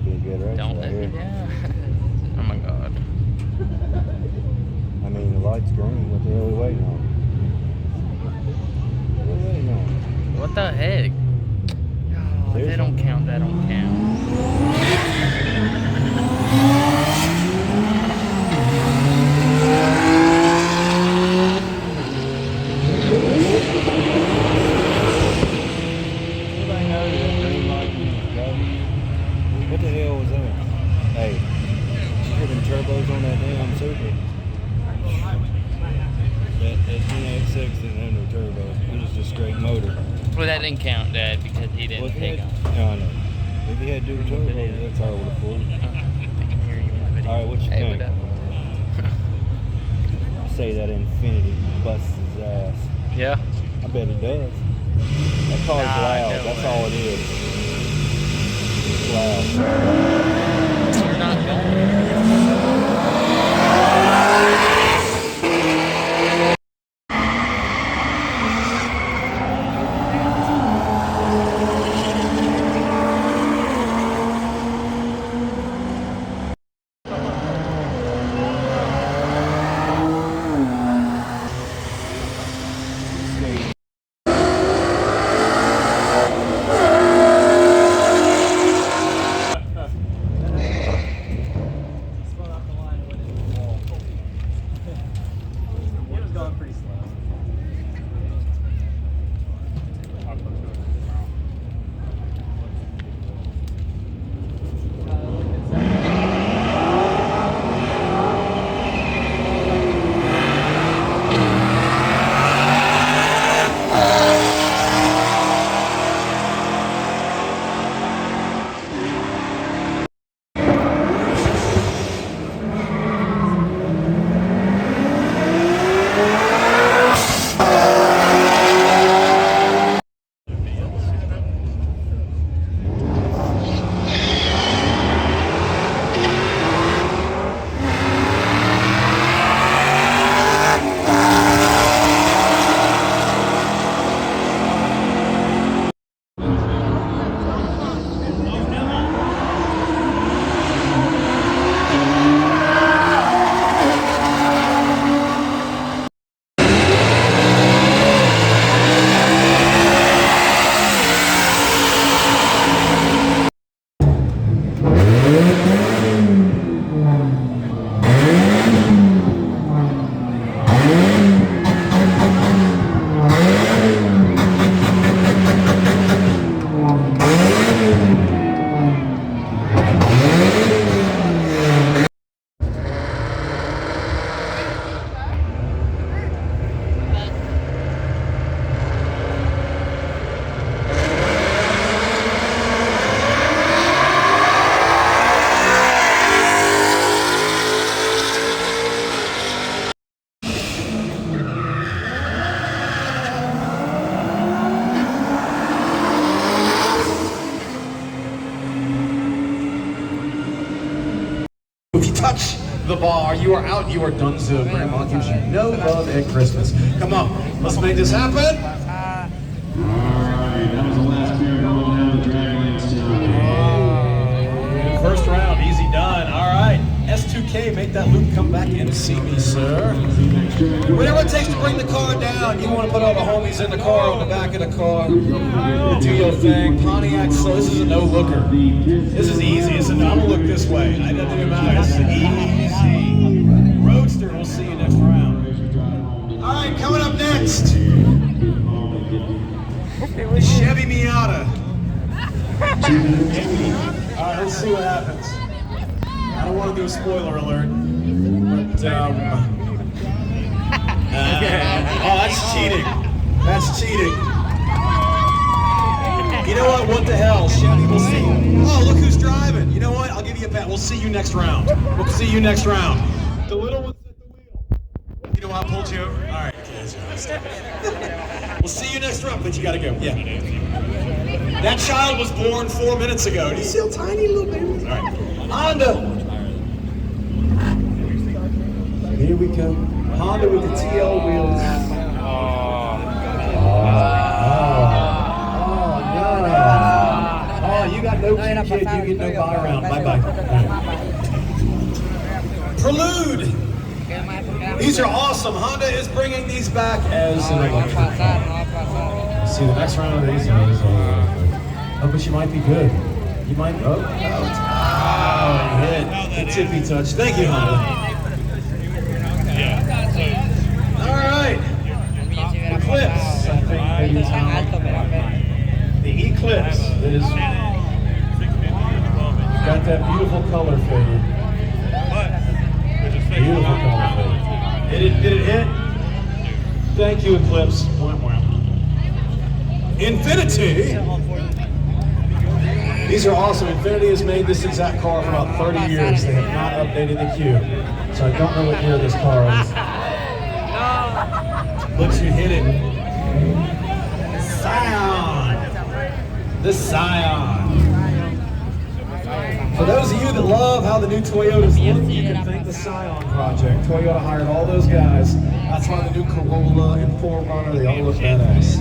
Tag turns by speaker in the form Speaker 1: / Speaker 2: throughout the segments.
Speaker 1: be a good race.
Speaker 2: Don't let me down. Oh my god.
Speaker 1: I mean, the light's green. What the hell are we waiting on? What are we waiting on?
Speaker 2: What the heck? Oh, they don't count. That don't count.
Speaker 1: Everybody knows that green light means go. What the hell was that? Hey, did you hear them turbos on that damn Super? That GTR didn't have no turbo. It was just straight motor.
Speaker 2: Well, that didn't count, Dad, because he didn't pick on.
Speaker 1: No, I know. If he had dual turbo, that's how I would have fooled.
Speaker 2: I can hear you in the video.
Speaker 1: Alright, what you think?
Speaker 2: What up?
Speaker 1: Say that Infinity busts his ass.
Speaker 2: Yeah.
Speaker 1: I bet it does. That car's loud.
Speaker 2: No
Speaker 1: That's
Speaker 2: way.
Speaker 1: all it is. It's loud.
Speaker 2: You're not going.
Speaker 3: If you touch the bar, you are out, you are done so. Grandma gives you no love at Christmas. Come on, let's make this happen.
Speaker 4: Alright, that was the last pair going down the drag lanes tonight.
Speaker 3: First round, easy done. Alright, S2K, make that loop come back and see me, sir. Whatever it takes to bring the car down. You want to put all the homies in the car, on the back of the car. Do your thing. Pontiac, so this is a no-looker. This is easy. I'm gonna look this way. It doesn't even matter. This is easy. Roadster, we'll see you next round. Alright, coming up next. The Chevy Miata. Alright, let's see what happens. I don't want to do a spoiler alert, but oh, that's cheating. That's cheating. You know what? What the hell? Chevy, we'll see. Oh, look who's driving. You know what? I'll give you a bet. We'll see you next round. We'll see you next round. The little one's at the wheel. You know why I pulled you over? All right. We'll see you next round, but you gotta go. Yeah. That child was born 4 minutes ago. Do you see how tiny little baby? All right. Honda. Here we go. Honda with the TL wheels. Oh, no. Oh, you got no kid, you get no buy around. Bye-bye. Prelude. These are awesome. Honda is bringing these back as an electric car. See, the next round of these is oh, but you might be good. You might, oh, hit. The tippy touch. Thank you, Honda. All right. Eclipse, I think maybe it's the Eclipse that is got that beautiful color fade. Beautiful color fade. Did it hit? Thank you, Eclipse. Infinity. These are awesome. Infinity has made this exact car for about 30 years. They have not updated the Q. So I don't know what year this car is. But you hit it. Scion. The Scion. For those of you that love how the new Toyotas look, you can thank the Scion project. Toyota hired all those guys. That's why the new Corolla and 4Runner, they all look badass.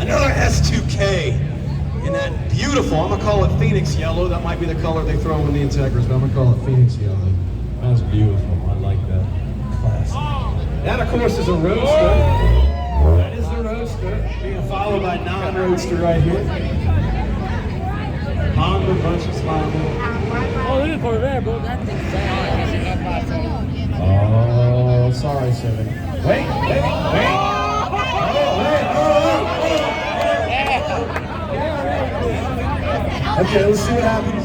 Speaker 3: Another S2K in that beautiful, I'm gonna call it Phoenix yellow. That might be the color they throw in the Integras, but I'm gonna call it Phoenix yellow. That's beautiful. I like that. Classic. That, of course, is a Roadster. That is the Roadster, being followed by non-Roadster right here. Honda bunch of smiling.
Speaker 2: Oh, look at Corvette, bro. That thing's bad.
Speaker 3: Oh, sorry, Civic. Wait. Okay, let's see what happens.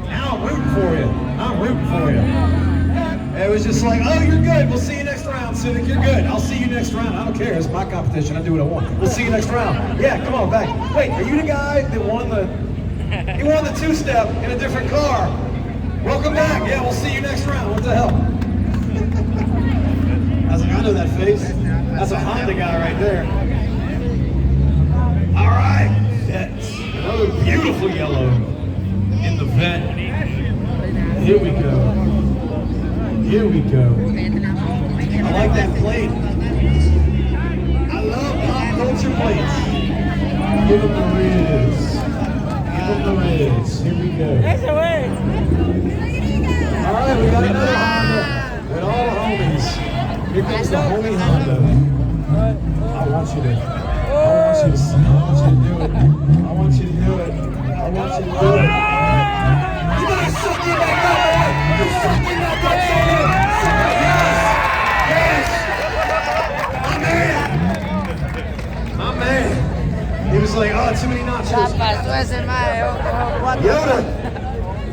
Speaker 3: Now I'm rooting for you. It was just like, oh, you're good. We'll see you next round, Civic. You're good. I'll see you next round. I don't care. It's my competition. I do what I want. We'll see you next round. Yeah, come on, back. Wait, are you the guy that won the two-step in a different car? Welcome back. Yeah, we'll see you next round. What the hell? I was like, I know that face. That's a Honda guy right there. All right. That's another beautiful yellow in the vet. Here we go. I like that plate. I love pop culture plates. Give them the Riz. Here we go. All right, we got another Honda with all the homies. Here comes the homie Honda. I want you to do it. You better suck me back up. You suck me back up. Yes. My man. He was like, oh, too many nachos.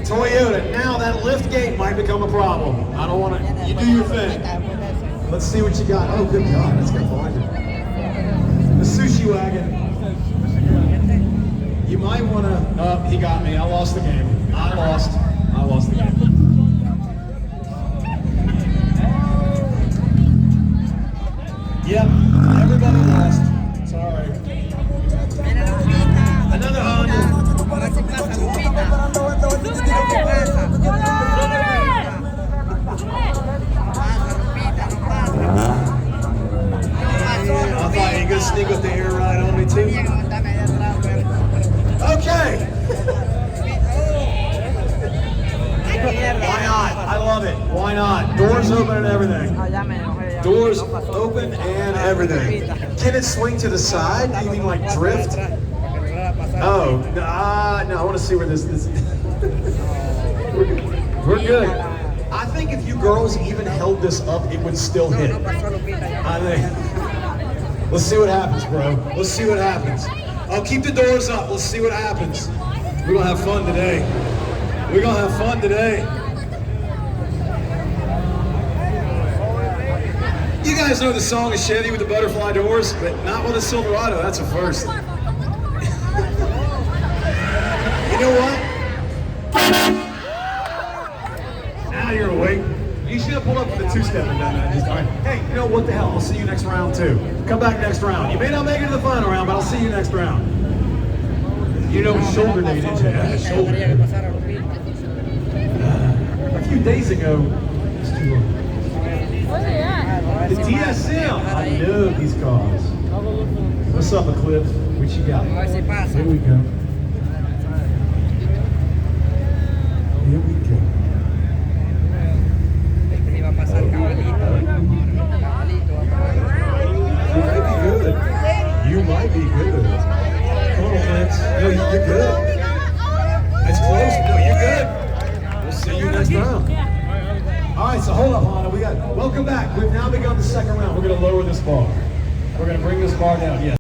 Speaker 3: Toyota. Now that lift gate might become a problem. I don't want to. You do your thing. Let's see what you got. Oh, good God. Let's go find it. The sushi wagon. You might want to. Oh, he got me. I lost the game. I lost the game. Yep, everybody lost. Sorry. Another Honda. I thought you could sneak with the air ride on me too. Okay. Why not? I love it. Why not? Doors open and everything. Doors open and everything. Can it swing to the side? Do you mean like drift? Oh, no, I want to see where this is. We're good. I think if you girls even held this up, it would still hit. I think. Let's see what happens, bro. Let's see what happens. I'll keep the doors up. Let's see what happens. We're going to have fun today. You guys know the song of Chevy with the butterfly doors, but not with a Silverado. That's a first. You know what? Now you're awake. You should have pulled up for the two-step and done that. Just, all right. Hey, you know what the hell? I'll see you next round too. Come back next round. You may not make it to the final round, but I'll see you next round. You know shoulder day, didn't you? Yeah, shoulder day. A few days ago, it's too long. The TSM. I love these cars. What's up, Eclipse? We what you got? Here we go. Here we go. You might be good. You might be good. Come on, Lance. No, you're good. It's close. No, you're good. We'll see you next round. All right, so hold up, Honda. Welcome back. We've now begun the second round. We're going to lower this bar. We're going to bring this bar down. Yes.